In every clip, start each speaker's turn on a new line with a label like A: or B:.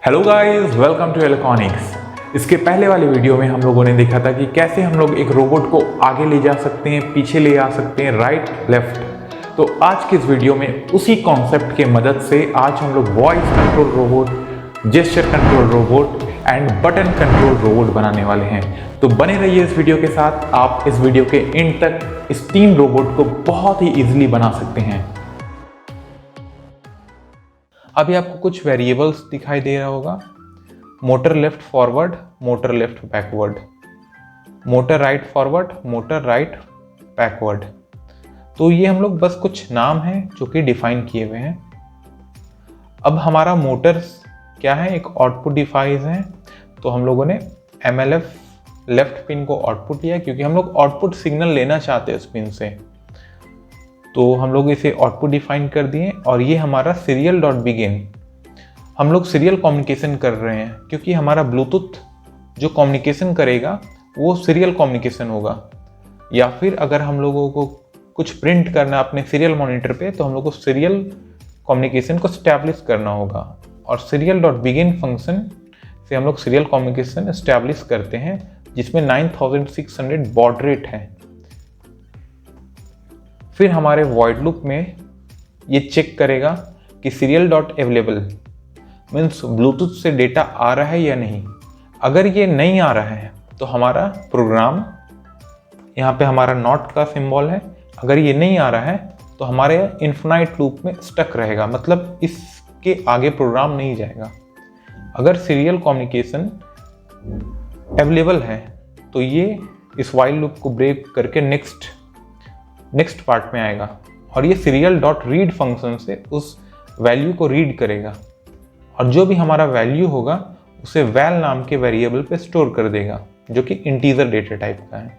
A: Hello guys, welcome to electronics. इसके पहले वाले वीडियो में हम लोगों ने देखा था कि कैसे हम लोग एक रोबोट को आगे ले जा सकते हैं, पीछे ले आ सकते हैं, राइट लेफ्ट। तो आज के इस वीडियो में उसी कॉन्सेप्ट के मदद से आज हम लोग voice control robot, gesture control robot and button control robot बनाने वाले हैं। तो बने रहिए इस वीडियो के साथ। आप इस वीडियो के एंड तक इस 3 रोबोट को बहुत ही इजीली बना सकते हैं। अभी आपको कुछ वेरिएबल्स दिखाई दे रहा होगा। Motor left forward, motor left backward, motor right forward, motor right backward. तो ये हम लोग बस कुछ नाम हैं जो कि डिफाइन किए हुए हैं। अब हमारा मोटर्स क्या है, एक आउटपुट डिवाइस है। तो हम लोगों ने MLF लेफ्ट पिन को आउटपुट लिया क्योंकि हम लोग आउटपुट सिग्नल लेना चाहते हैं उस पिन से। तो हम लोग इसे आउटपुट डिफाइन कर दिए और ये हमारा सीरियल डॉट बिगिन। हम लोग सीरियल कम्युनिकेशन कर रहे हैं क्योंकि हमारा ब्लूटूथ जो कम्युनिकेशन करेगा वो सीरियल कम्युनिकेशन होगा। या फिर अगर हम लोगों को कुछ प्रिंट करना अपने सीरियल मॉनिटर पे तो हम लोग को सीरियल कम्युनिकेशन को स्टैब्लिश करना होगा। और सीरियल डॉट बिगिन फंक्शन से हम लोग सीरियल कम्युनिकेशन एस्टैब्लिश करते हैं जिसमें 9600 बॉड रेट है। फिर हमारे वॉइड लूप में ये चेक करेगा कि serial dot available means Bluetooth से डेटा आ रहा है या नहीं। अगर ये नहीं आ रहा है तो हमारा प्रोग्राम, यहाँ पे हमारा नॉट का सिंबल है, अगर ये नहीं आ रहा है तो हमारे इन्फिनाइट लूप में स्टक रहेगा, मतलब इसके आगे प्रोग्राम नहीं जाएगा। अगर सीरियल कम्युनिकेशन अवेलेबल है तो ये इस वाइल लूप को ब्रेक करके नेक्स्ट पार्ट में आएगा और ये सीरियल डॉट रीड फंक्शन से उस वैल्यू को रीड करेगा और जो भी हमारा वैल्यू होगा उसे वैल नाम के वेरिएबल पे स्टोर कर देगा जो कि इंटीजर डेटा टाइप का है।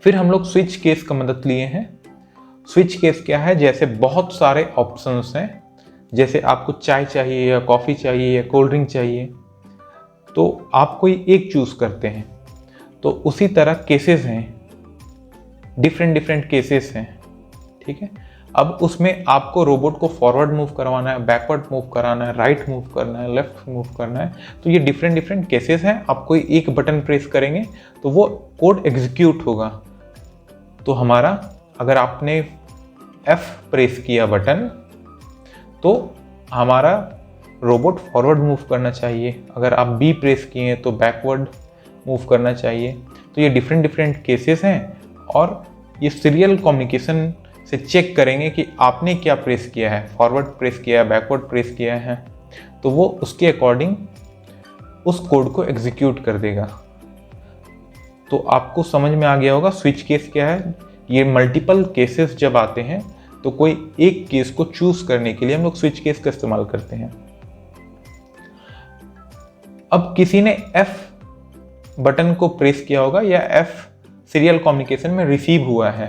A: फिर हम लोग स्विच केस का मदद लिए हैं। स्विच केस क्या है, जैसे बहुत सारे ऑप्शंस हैं, जैसे आपको चाय चाहिए या कॉफ़ी चाहिए या कोल्ड ड्रिंक चाहिए तो आप कोई एक चूज करते हैं। तो उसी तरह केसेस हैं, डिफरेंट केसेस हैं, ठीक है। अब उसमें आपको रोबोट को फॉरवर्ड मूव करवाना है, बैकवर्ड मूव कराना है, राइट मूव करना है, लेफ्ट मूव करना है। तो ये डिफरेंट केसेस हैं। आप कोई एक बटन प्रेस करेंगे तो वो कोड एग्जीक्यूट होगा। तो हमारा, अगर आपने F प्रेस किया बटन तो हमारा रोबोट फॉरवर्ड मूव करना चाहिए, अगर आप B प्रेस किए तो बैकवर्ड मूव करना चाहिए। तो ये डिफरेंट केसेस हैं और ये सीरियल कम्युनिकेशन से चेक करेंगे कि आपने क्या प्रेस किया है, फॉरवर्ड प्रेस किया है, बैकवर्ड प्रेस किया है, तो वो उसके अकॉर्डिंग उस कोड को एग्जीक्यूट कर देगा। तो आपको समझ में आ गया होगा स्विच केस क्या है। ये मल्टीपल केसेस जब आते हैं तो कोई एक केस को चूज करने के लिए हम लोग स्विच केस का इस्तेमाल करते हैं। अब किसी ने F बटन को प्रेस किया होगा या F सीरियल कम्युनिकेशन में रिसीव हुआ है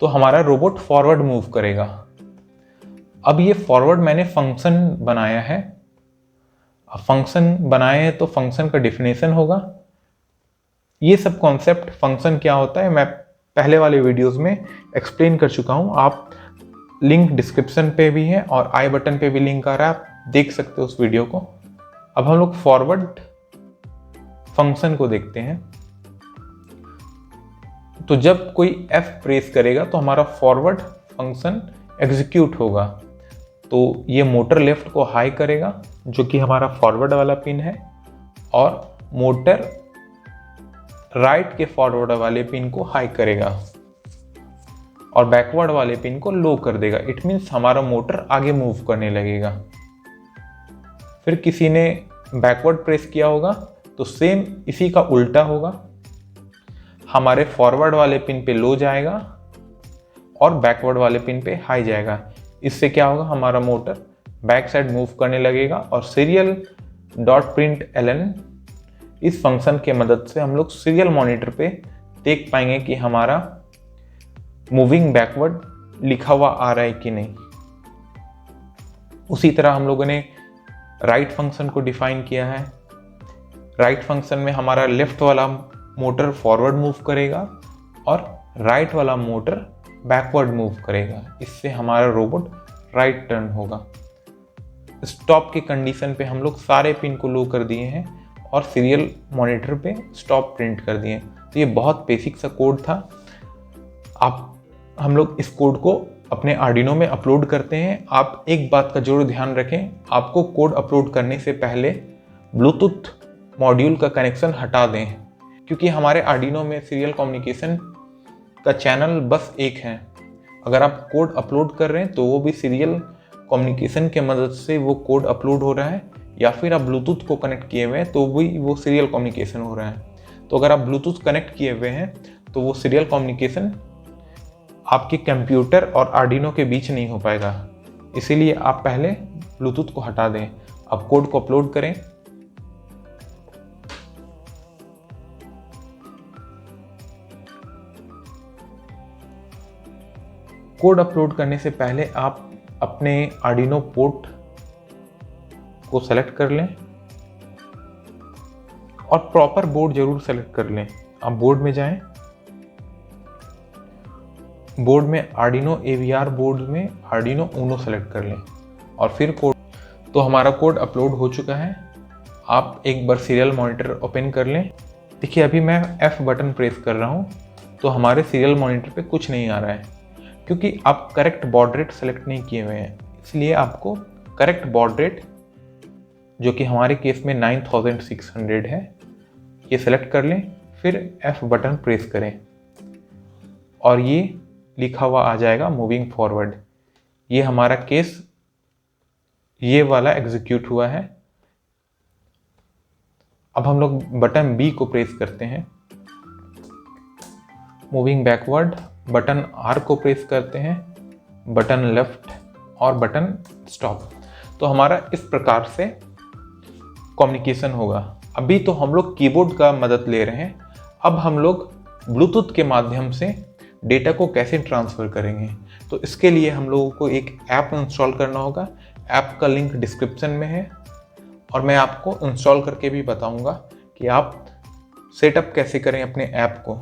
A: तो हमारा रोबोट फॉरवर्ड मूव करेगा। अब ये फॉरवर्ड मैंने फंक्शन बनाया है। अब फंक्शन बनाए हैं तो फंक्शन का डेफिनेशन होगा। ये सब कॉन्सेप्ट फंक्शन क्या होता है मैं पहले वाले वीडियोस में एक्सप्लेन कर चुका हूँ। आप लिंक डिस्क्रिप्शन पे भी है और आई बटन पे भी लिंक आ रहा है, आप देख सकते हो उस वीडियो को। अब हम लोग फॉरवर्ड फंक्शन को देखते हैं। तो जब कोई F प्रेस करेगा तो हमारा फॉरवर्ड फंक्शन एग्जीक्यूट होगा। तो ये मोटर लेफ्ट को हाई करेगा जो कि हमारा फॉरवर्ड वाला पिन है और मोटर राइट के फॉरवर्ड वाले पिन को हाई करेगा और बैकवर्ड वाले पिन को लो कर देगा। इट मीन्स हमारा मोटर आगे मूव करने लगेगा। फिर किसी ने बैकवर्ड प्रेस किया होगा तो सेम इसी का उल्टा होगा, हमारे फॉरवर्ड वाले पिन पे लो जाएगा और बैकवर्ड वाले पिन पे हाई जाएगा। इससे क्या होगा, हमारा मोटर बैक साइड मूव करने लगेगा और सीरियल डॉट प्रिंट एलन इस फंक्शन के मदद से हम लोग सीरियल मॉनिटर पे देख पाएंगे कि हमारा मूविंग बैकवर्ड लिखा हुआ आ रहा है कि नहीं। उसी तरह हम लोगों ने राइट फंक्शन को डिफाइन किया है। राइट फंक्शन में हमारा लेफ्ट वाला मोटर फॉरवर्ड मूव करेगा और राइट वाला मोटर बैकवर्ड मूव करेगा। इससे हमारा रोबोट राइट टर्न होगा। स्टॉप के कंडीशन पे हम लोग सारे पिन को लो कर दिए हैं और सीरियल मॉनिटर पे स्टॉप प्रिंट कर दिए। तो ये बहुत बेसिक सा कोड था। हम लोग इस कोड को अपने आर्डिनो में अपलोड करते हैं। आप एक बात का जरूर ध्यान रखें, आपको कोड अपलोड करने से पहले ब्लूटूथ मॉड्यूल का कनेक्शन हटा दें, क्योंकि हमारे आर्डिनो में सीरियल कम्युनिकेशन का चैनल बस एक है। अगर आप कोड अपलोड कर रहे हैं तो वो भी सीरियल कम्युनिकेशन के मदद से वो कोड अपलोड हो रहा है, या फिर आप ब्लूटूथ को कनेक्ट किए हुए हैं तो भी वो सीरियल कम्युनिकेशन हो रहा है। तो अगर आप ब्लूटूथ कनेक्ट किए हुए हैं तो वो सीरियल कम्युनिकेशन आपके कंप्यूटर और आर्डिनो के बीच नहीं हो पाएगा। इसीलिए आप पहले ब्लूटूथ को हटा दें। अब कोड को अपलोड करें। कोड अपलोड करने से पहले आप अपने आर्डिनो पोर्ट को सेलेक्ट कर लें और प्रॉपर बोर्ड जरूर सेलेक्ट कर लें। आप बोर्ड में जाएं, बोर्ड में आर्डिनो AVR बोर्ड में आर्डिनो ऊनो सेलेक्ट कर लें और फिर कोड। तो हमारा कोड अपलोड हो चुका है। आप एक बार सीरियल मॉनिटर ओपन कर लें। देखिए अभी मैं F बटन प्रेस कर रहा हूँ तो हमारे सीरियल मॉनिटर पे कुछ नहीं आ रहा है, क्योंकि आप करेक्ट बॉड रेट सेलेक्ट नहीं किए हुए हैं। इसलिए आपको करेक्ट बॉड रेट, जो कि हमारे केस में 9600 है, ये सेलेक्ट कर लें। फिर F बटन प्रेस करें और ये लिखा हुआ आ जाएगा मूविंग फॉरवर्ड। ये हमारा केस ये वाला एग्जीक्यूट हुआ है। अब हम लोग बटन B को प्रेस करते हैं, मूविंग बैकवर्ड। बटन R को प्रेस करते हैं, बटन लेफ्ट और बटन स्टॉप। तो हमारा इस प्रकार से कम्युनिकेशन होगा। अभी तो हम लोग कीबोर्ड का मदद ले रहे हैं। अब हम लोग ब्लूटूथ के माध्यम से डेटा को कैसे ट्रांसफ़र करेंगे, तो इसके लिए हम लोगों को एक ऐप इंस्टॉल करना होगा। ऐप का लिंक डिस्क्रिप्शन में है और मैं आपको इंस्टॉल करके भी बताऊंगा कि आप सेटअप कैसे करें अपने ऐप को।